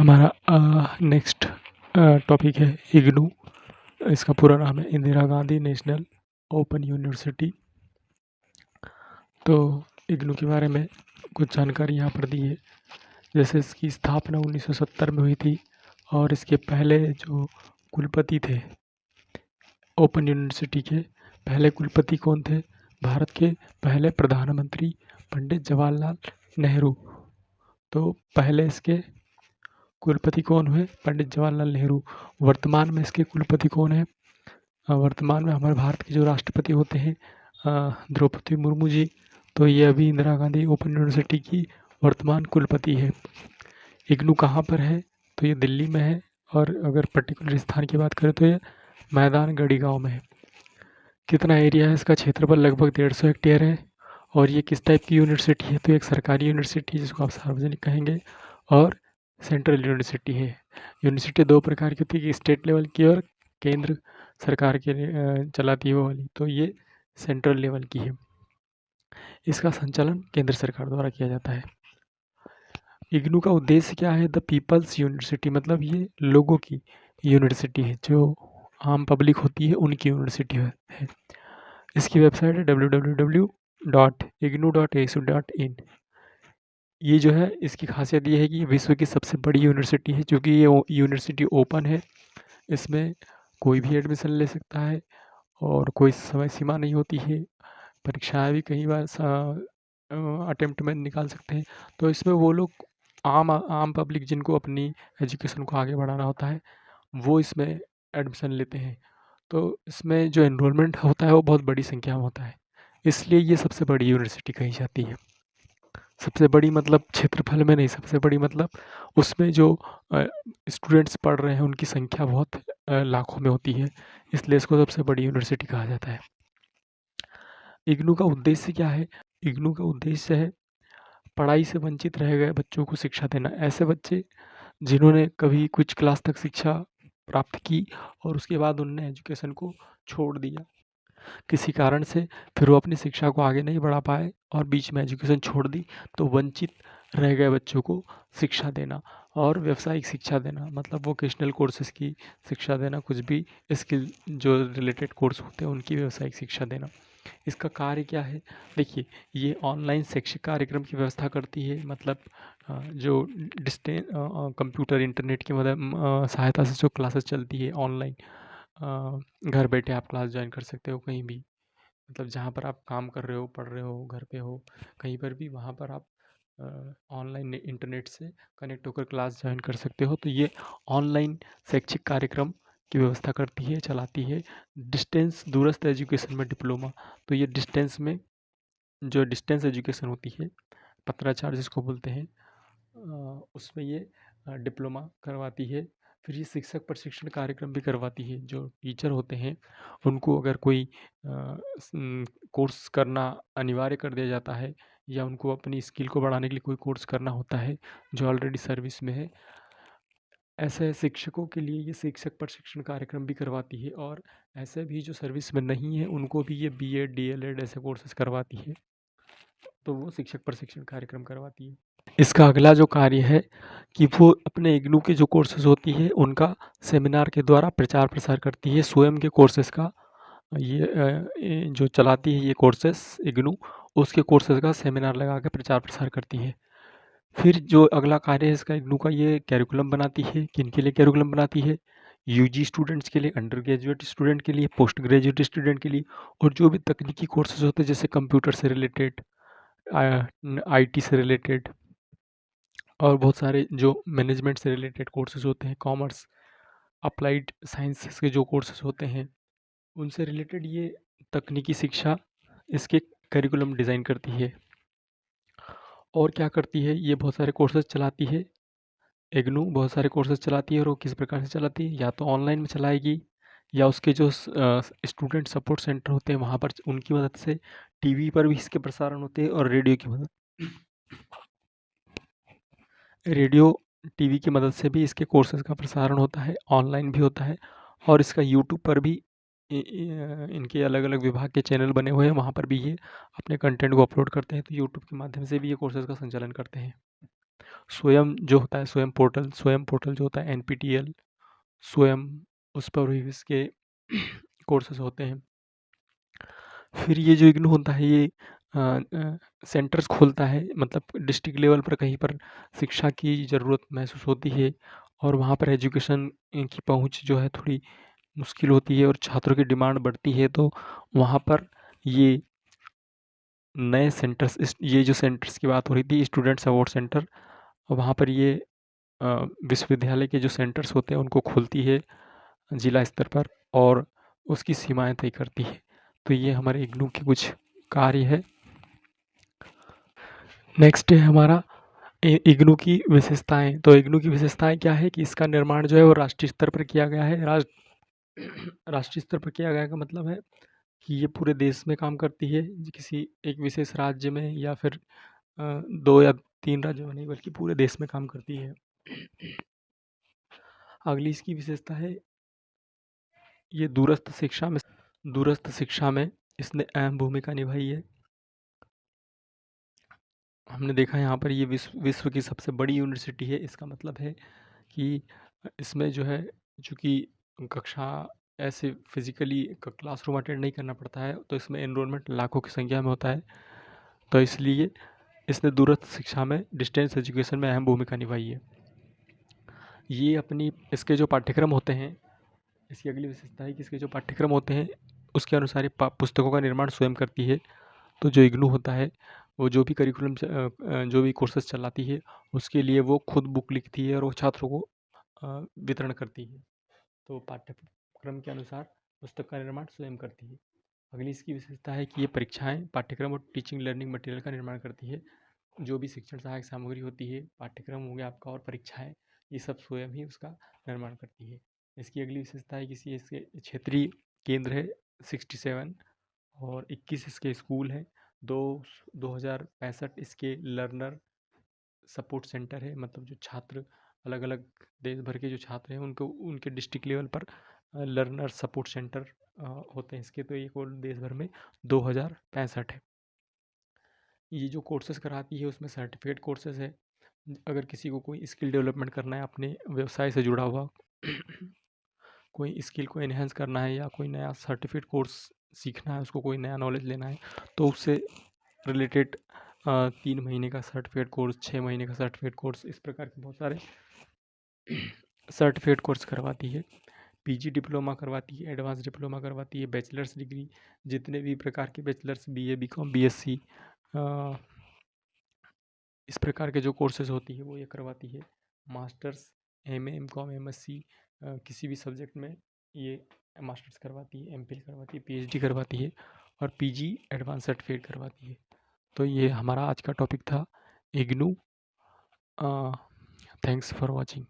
हमारा next topic है इग्नू। इसका पूरा नाम है Indira Gandhi national open university. तो इग्नू के बारे में कुछ जानकारी यहाँ पर दी है। जैसे इसकी स्थापना 1970 में हुई थी और इसके पहले जो कुलपति थे ओपन यूनिवर्सिटी के पहले कुलपति कौन थे? भारत के पहले प्रधानमंत्री पंडित जवाहरलाल नेहरू। तो पहले इसके कुलपति कौन हुए? पंडित जवाहरलाल नेहरू। वर्तमान में इसके कुलपति कौन है? वर्तमान में हमारे भारत के जो राष्ट्रपति होते हैं द्रौपदी मुर्मू जी। तो ये अभी इंदिरा गांधी ओपन यूनिवर्सिटी की वर्तमान कुलपति है। इग्नू कहाँ पर है? तो ये दिल्ली में है। और अगर पर्टिकुलर स्थान की बात करें तो ये मैदानगढ़ी गांव में है। कितना एरिया है इसका? क्षेत्रफल लगभग 150 हेक्टेयर है। और ये किस टाइप की यूनिवर्सिटी है? तो एक सरकारी यूनिवर्सिटी जिसको आप सार्वजनिक कहेंगे और सेंट्रल यूनिवर्सिटी है। यूनिवर्सिटी दो प्रकार की होती है, स्टेट लेवल की और केंद्र सरकार के चलाती है वो वाली। तो ये सेंट्रल लेवल की है। इसका संचालन केंद्र सरकार द्वारा किया जाता है। इग्नू का उद्देश्य क्या है? द पीपल्स यूनिवर्सिटी, मतलब ये लोगों की यूनिवर्सिटी है, जो आम पब्लिक होती है उनकी यूनिवर्सिटी है। इसकी वेबसाइट है www.ignu.edu.in। ये जो है इसकी खासियत ये है कि ये विश्व की सबसे बड़ी यूनिवर्सिटी है, क्योंकि ये यूनिवर्सिटी ओपन है। इसमें कोई भी एडमिशन ले सकता है और कोई समय सीमा नहीं होती है। परीक्षाएं भी कई बार अटेम्प्ट में निकाल सकते हैं। तो इसमें वो लोग आम पब्लिक जिनको अपनी एजुकेशन को आगे बढ़ाना होता है वो इसमें एडमिशन लेते हैं। तो इसमें जो एनरोलमेंट होता है वो बहुत बड़ी संख्या में होता है, इसलिए ये सबसे बड़ी यूनिवर्सिटी कही जाती है। सबसे बड़ी मतलब क्षेत्रफल में नहीं, सबसे बड़ी मतलब उसमें जो स्टूडेंट्स पढ़ रहे हैं उनकी संख्या बहुत लाखों में होती है, इसलिए इसको सबसे बड़ी यूनिवर्सिटी कहा जाता है। इग्नू का उद्देश्य क्या है? इग्नू का उद्देश्य है पढ़ाई से वंचित रह गए बच्चों को शिक्षा देना। ऐसे बच्चे जिन्होंने कभी कुछ क्लास तक शिक्षा प्राप्त की और उसके बाद उन्होंने एजुकेशन को छोड़ दिया किसी कारण से, फिर वो अपनी शिक्षा को आगे नहीं बढ़ा पाए और बीच में एजुकेशन छोड़ दी, तो वंचित रह गए बच्चों को शिक्षा देना। और व्यावसायिक शिक्षा देना मतलब वोकेशनल कोर्सेज की शिक्षा देना, कुछ भी स्किल जो रिलेटेड कोर्स होते हैं उनकी व्यावसायिक शिक्षा देना। इसका कार्य क्या है? देखिए, ये ऑनलाइन शैक्षिक कार्यक्रम की व्यवस्था करती है, मतलब जो कंप्यूटर इंटरनेट की मदद सहायता से जो क्लासेस चलती है ऑनलाइन, घर बैठे आप क्लास ज्वाइन कर सकते हो कहीं भी, मतलब जहाँ पर आप काम कर रहे हो, पढ़ रहे हो, घर पे हो, कहीं पर भी वहाँ पर आप ऑनलाइन इंटरनेट से कनेक्ट होकर क्लास ज्वाइन कर सकते हो। तो ये ऑनलाइन शैक्षिक कार्यक्रम की व्यवस्था करती है, चलाती है। डिस्टेंस दूरस्थ एजुकेशन में डिप्लोमा, तो ये डिस्टेंस में जो डिस्टेंस एजुकेशन होती है, पत्राचार जिसको बोलते हैं, उसमें ये डिप्लोमा करवाती है। फिर ये शिक्षक प्रशिक्षण कार्यक्रम भी करवाती है। जो टीचर होते हैं उनको अगर कोई कोर्स करना अनिवार्य कर दिया जाता है या उनको अपनी स्किल को बढ़ाने के लिए कोई कोर्स करना होता है जो ऑलरेडी सर्विस में है, ऐसे शिक्षकों के लिए ये शिक्षक प्रशिक्षण कार्यक्रम भी करवाती है। और ऐसे भी जो सर्विस में नहीं है उनको भी ये बीएड डीएलएड ऐसे कोर्सेज करवाती है, तो वो शिक्षक प्रशिक्षण कार्यक्रम करवाती है। इसका अगला जो कार्य है कि वो अपने इग्नू के जो कोर्सेज होती है उनका सेमिनार के द्वारा प्रचार प्रसार करती है। स्वयं के कोर्सेज का ये जो चलाती है ये कोर्सेज इग्नू, उसके कोर्सेज का सेमिनार लगा के प्रचार प्रसार करती है। फिर जो अगला कार्य है इसका इग्नू का, ये कैरिकुलम बनाती है। किनके लिए कैरिकुलम बनाती है? यूजी स्टूडेंट्स के लिए, अंडर ग्रेजुएट स्टूडेंट के लिए, पोस्ट ग्रेजुएट स्टूडेंट के लिए, और जो भी तकनीकी कोर्सेज होते हैं जैसे कंप्यूटर से रिलेटेड, आईटी से रिलेटेड, और बहुत सारे जो मैनेजमेंट से रिलेटेड कोर्सेज होते हैं, कॉमर्स, अप्लाइड साइंसेस के जो कोर्सेज होते हैं उनसे रिलेटेड ये तकनीकी शिक्षा इसके करिकुलम डिज़ाइन करती है। और क्या करती है? ये बहुत सारे कोर्सेज चलाती है। इग्नू बहुत सारे कोर्सेज चलाती है और वो किस प्रकार से चलाती है? या तो ऑनलाइन में चलाएगी या उसके जो स्टूडेंट सपोर्ट सेंटर होते हैं वहाँ पर उनकी मदद से, टीवी पर भी इसके प्रसारण होते हैं और रेडियो टीवी की मदद से भी इसके कोर्सेज का प्रसारण होता है, ऑनलाइन भी होता है। और इसका यूट्यूब पर भी इनके अलग अलग विभाग के चैनल बने हुए हैं, वहाँ पर भी ये अपने कंटेंट को अपलोड करते हैं। तो यूट्यूब के माध्यम से भी ये कोर्सेज का संचालन करते हैं। स्वयं जो होता है, स्वयं पोर्टल जो होता है NPTEL स्वयं, उस पर भी इसके कोर्सेज होते हैं। फिर ये जो इग्नू होता है ये सेंटर्स खोलता है, मतलब डिस्ट्रिक्ट लेवल पर कहीं पर शिक्षा की ज़रूरत महसूस होती है और वहाँ पर एजुकेशन की पहुँच जो है थोड़ी मुश्किल होती है और छात्रों की डिमांड बढ़ती है, तो वहाँ पर ये नए सेंटर्स, ये जो सेंटर्स की बात हो रही थी, स्टूडेंट सपोर्ट सेंटर, वहाँ पर ये विश्वविद्यालय के जो सेंटर्स होते हैं उनको खोलती है जिला स्तर पर और उसकी सीमाएं तय करती है। तो ये हमारे इग्नू के कुछ कार्य है। नेक्स्ट है हमारा इग्नू की विशेषताएं। तो इग्नू की विशेषताएं क्या है कि इसका निर्माण जो है वो राष्ट्रीय स्तर पर किया गया है। राष्ट्रीय स्तर पर किया गया का मतलब है कि ये पूरे देश में काम करती है, किसी एक विशेष राज्य में या फिर 2 या 3 राज्यों में नहीं, बल्कि पूरे देश में काम करती है। अगली इसकी विशेषता है, ये दूरस्थ शिक्षा में इसने अहम भूमिका निभाई है। हमने देखा यहाँ पर ये विश्व की सबसे बड़ी यूनिवर्सिटी है, इसका मतलब है कि इसमें जो है, चूँकि कक्षा ऐसे फिज़िकली क्लासरूम अटेंड नहीं करना पड़ता है, तो इसमें एनरोलमेंट लाखों की संख्या में होता है। तो इसलिए इसने दूरस्थ शिक्षा में, डिस्टेंस एजुकेशन में अहम भूमिका निभाई है। ये अपनी इसके जो पाठ्यक्रम होते हैं, इसकी अगली विशेषता है कि इसके जो पाठ्यक्रम होते हैं उसके अनुसार ये पुस्तकों का निर्माण स्वयं करती है। तो जो इग्नू होता है वो जो भी करिकुलम जो भी कोर्सेज चलाती है उसके लिए वो खुद बुक लिखती है और वो छात्रों को वितरण करती है। तो पाठ्यक्रम के अनुसार पुस्तक का निर्माण स्वयं करती है। अगली इसकी विशेषता है कि ये परीक्षाएं, पाठ्यक्रम और टीचिंग लर्निंग मटेरियल का निर्माण करती है। जो भी शिक्षण सहायक सामग्री होती है, पाठ्यक्रम हो गया आपका और परीक्षाएं, ये सब स्वयं ही उसका निर्माण करती है। इसकी अगली विशेषता है कि इसके क्षेत्रीय केंद्र है 67 और 21 इसके स्कूल हैं। 2065 इसके लर्नर सपोर्ट सेंटर है, मतलब जो छात्र अलग अलग देश भर के जो छात्र हैं उनको उनके डिस्ट्रिक्ट लेवल पर लर्नर सपोर्ट सेंटर होते हैं इसके। तो ये कुल देश भर में 2065 है। ये जो कोर्सेज कराती है उसमें सर्टिफिकेट कोर्सेज है। अगर किसी को कोई स्किल डेवलपमेंट करना है अपने व्यवसाय से जुड़ा हुआ कोई स्किल को एनहेंस करना है या कोई नया सर्टिफिकेट कोर्स सीखना है, उसको कोई नया नॉलेज लेना है, तो उससे रिलेटेड 3 महीने का सर्टिफिकेट कोर्स, 6 महीने का सर्टिफिकेट कोर्स, इस प्रकार के बहुत सारे सर्टिफिकेट कोर्स करवाती है। पीजी डिप्लोमा करवाती है, एडवांस डिप्लोमा करवाती है, बैचलर्स डिग्री, जितने भी प्रकार के बैचलर्स, बीए, बीकॉम, बीएससी, इस प्रकार के जो कोर्सेज होती है वो ये करवाती है। मास्टर्स, एमए, एमकॉम, एमएससी, किसी भी सब्जेक्ट में ये मास्टर्स करवाती है, एमफिल करवाती है, पीएचडी करवाती है और पीजी एडवांस सर्टिफिकेट करवाती है। तो ये हमारा आज का टॉपिक था इग्नू। Thanks for watching.